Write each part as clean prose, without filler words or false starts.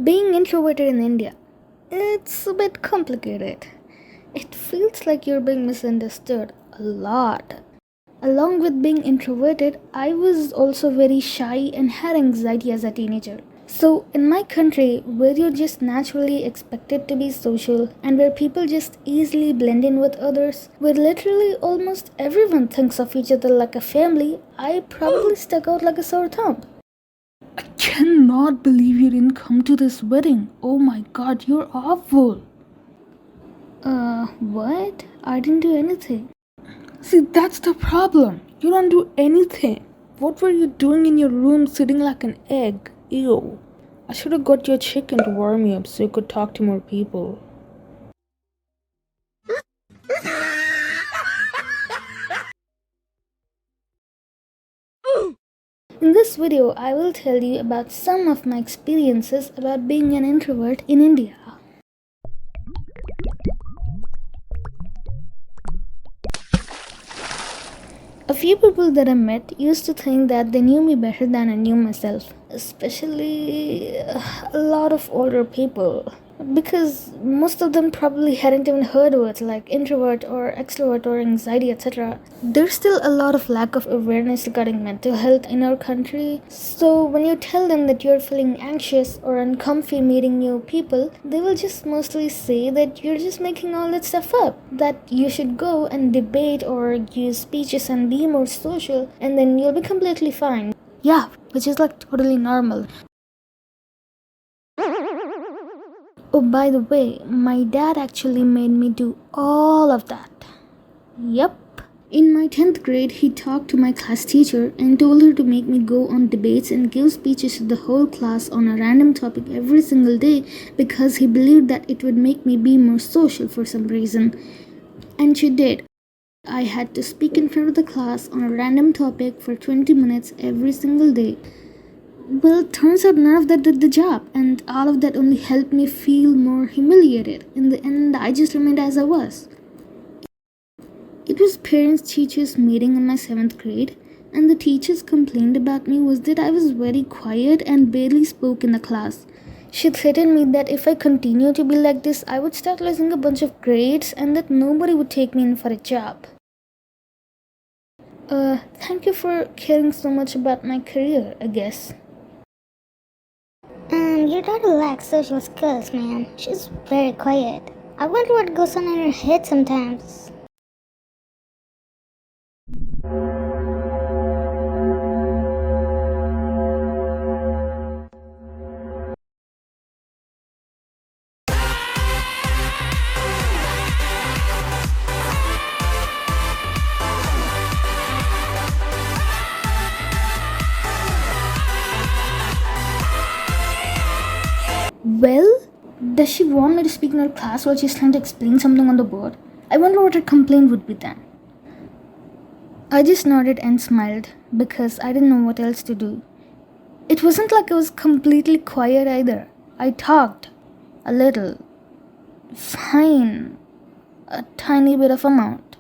Being introverted in India, it's a bit complicated. It feels like you're being misunderstood a lot. Along with being introverted, I was also very shy and had anxiety as a teenager. So, in my country, where you're just naturally expected to be social and where people just easily blend in with others, where literally almost everyone thinks of each other like a family, I probably stuck out like a sore thumb. I cannot believe you didn't come to this wedding. Oh my god, you're awful. What? I didn't do anything. See, that's the problem. You don't do anything. What were you doing in your room sitting like an egg? Ew. I should have got your chicken to warm you up so you could talk to more people. In this video, I will tell you about some of my experiences about being an introvert in India. A few people that I met used to think that they knew me better than I knew myself, especially a lot of older people. Because most of them probably hadn't even heard words like introvert or extrovert or anxiety, etc. There's still a lot of lack of awareness regarding mental health in our country. So when you tell them that you're feeling anxious or uncomfy meeting new people, they will just mostly say that you're just making all that stuff up. That you should go and debate or use speeches and be more social, and then you'll be completely fine. Yeah, which is like totally normal. Oh, by the way, my dad actually made me do all of that. Yep. In my 10th grade, he talked to my class teacher and told her to make me go on debates and give speeches to the whole class on a random topic every single day because he believed that it would make me be more social for some reason. And she did. I had to speak in front of the class on a random topic for 20 minutes every single day. Well, turns out none of that did the job, and all of that only helped me feel more humiliated. In the end, I just remained as I was. It was parents-teachers meeting in my 7th grade, and the teachers complained about me was that I was very quiet and barely spoke in the class. She threatened me that if I continued to be like this, I would start losing a bunch of grades and that nobody would take me in for a job. Thank you for caring so much about my career, I guess. Your daughter lacks social skills, man. She's very quiet. I wonder what goes on in her head sometimes. Well, does she want me to speak in her class while she's trying to explain something on the board? I wonder what her complaint would be then. I just nodded and smiled because I didn't know what else to do. It wasn't like I was completely quiet either. I talked. A little. Fine. A tiny bit of amount.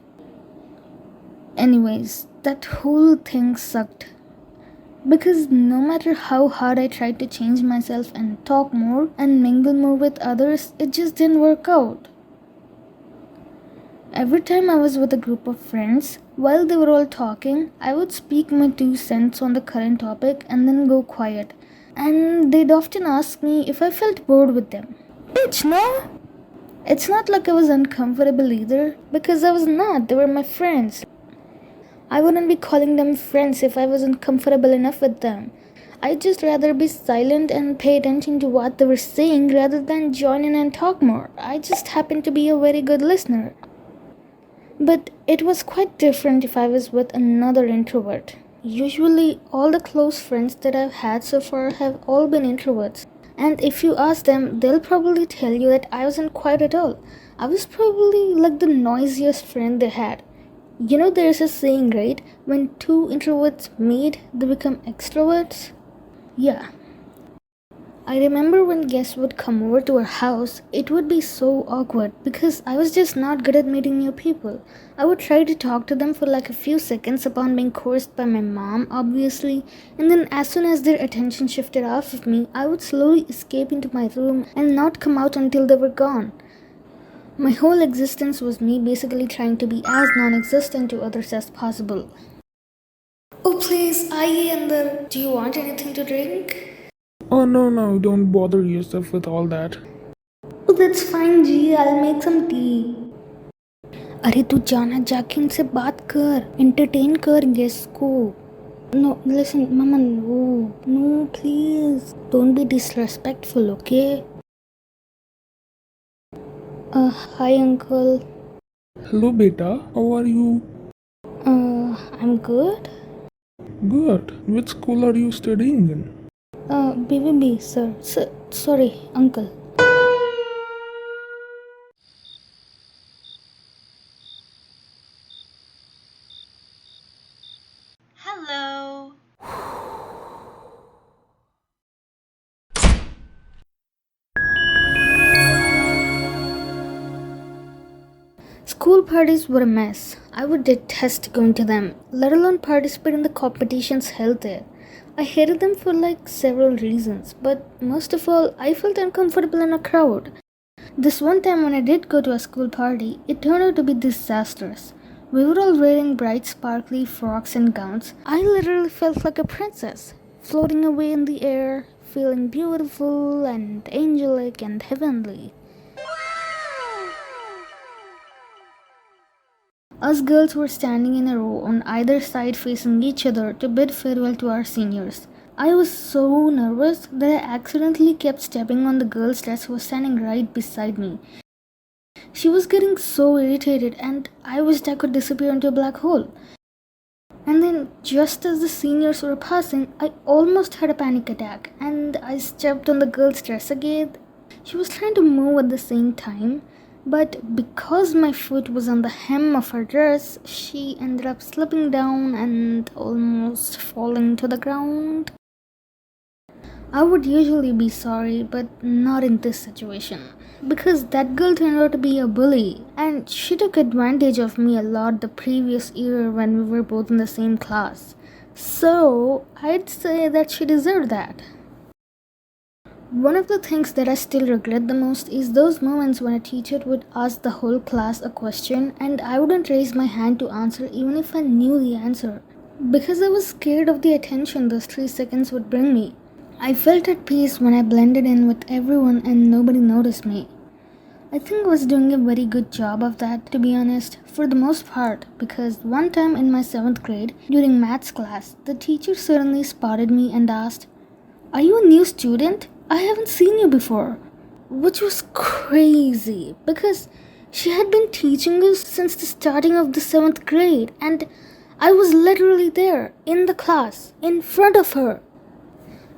Anyways, that whole thing sucked. Because no matter how hard I tried to change myself and talk more and mingle more with others, it just didn't work out. Every time I was with a group of friends, while they were all talking, I would speak my 2 cents on the current topic and then go quiet. And they'd often ask me if I felt bored with them. Bitch, no! It's not like I was uncomfortable either, because I was not, they were my friends. I wouldn't be calling them friends if I wasn't comfortable enough with them. I'd just rather be silent and pay attention to what they were saying rather than join in and talk more. I just happen to be a very good listener. But it was quite different if I was with another introvert. Usually, all the close friends that I've had so far have all been introverts. And if you ask them, they'll probably tell you that I wasn't quiet at all. I was probably like the noisiest friend they had. You know, there's a saying, right? When two introverts meet, they become extroverts? Yeah. I remember when guests would come over to our house, it would be so awkward because I was just not good at meeting new people. I would try to talk to them for like a few seconds upon being coerced by my mom, obviously, and then as soon as their attention shifted off of me, I would slowly escape into my room and not come out until they were gone. My whole existence was me basically trying to be as non existent to others as possible. Oh, please, आइए अंदर. Do you want anything to drink? Oh no, don't bother yourself with all that. Oh, that's fine, G. I'll make some tea. अरे तू जाना जाके इनसे बात कर, entertain कर गेस्ट को. No, listen, Mama, no, please. Don't be disrespectful, okay? Hi, Uncle. Hello, beta. How are you? I'm good. Good. Which school are you studying in? BBB, sir. Sorry, Uncle. Hello. School parties were a mess. I would detest going to them, let alone participate in the competitions held there. I hated them for like several reasons, but most of all, I felt uncomfortable in a crowd. This one time when I did go to a school party, it turned out to be disastrous. We were all wearing bright sparkly frocks and gowns. I literally felt like a princess, floating away in the air, feeling beautiful and angelic and heavenly. Us girls were standing in a row on either side facing each other to bid farewell to our seniors. I was so nervous that I accidentally kept stepping on the girl's dress who was standing right beside me. She was getting so irritated and I wished I could disappear into a black hole. And then, just as the seniors were passing, I almost had a panic attack and I stepped on the girl's dress again. She was trying to move at the same time, but because my foot was on the hem of her dress, she ended up slipping down and almost falling to the ground. I would usually be sorry, but not in this situation. Because that girl turned out to be a bully, and she took advantage of me a lot the previous year when we were both in the same class. So, I'd say that she deserved that. One of the things that I still regret the most is those moments when a teacher would ask the whole class a question and I wouldn't raise my hand to answer even if I knew the answer. Because I was scared of the attention those 3 seconds would bring me. I felt at peace when I blended in with everyone and nobody noticed me. I think I was doing a very good job of that, to be honest, for the most part, because one time in my 7th grade, during maths class, the teacher suddenly spotted me and asked, "Are you a new student? I haven't seen you before." Which was crazy because she had been teaching us since the starting of the 7th grade and I was literally there in the class in front of her.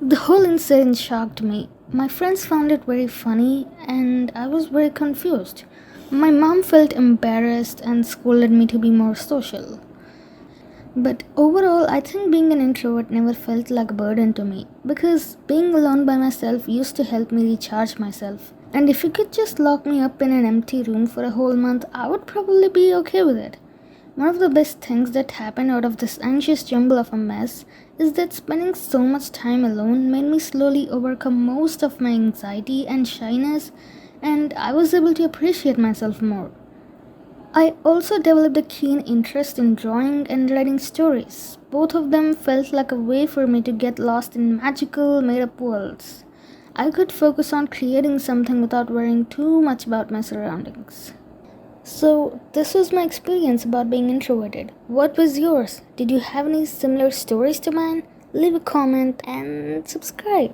The whole incident shocked me. My friends found it very funny and I was very confused. My mom felt embarrassed and scolded me to be more social. But overall, I think being an introvert never felt like a burden to me because being alone by myself used to help me recharge myself. And if you could just lock me up in an empty room for a whole month, I would probably be okay with it. One of the best things that happened out of this anxious jumble of a mess is that spending so much time alone made me slowly overcome most of my anxiety and shyness, and I was able to appreciate myself more. I also developed a keen interest in drawing and writing stories. Both of them felt like a way for me to get lost in magical, made up worlds. I could focus on creating something without worrying too much about my surroundings. So, this was my experience about being introverted. What was yours? Did you have any similar stories to mine? Leave a comment and subscribe.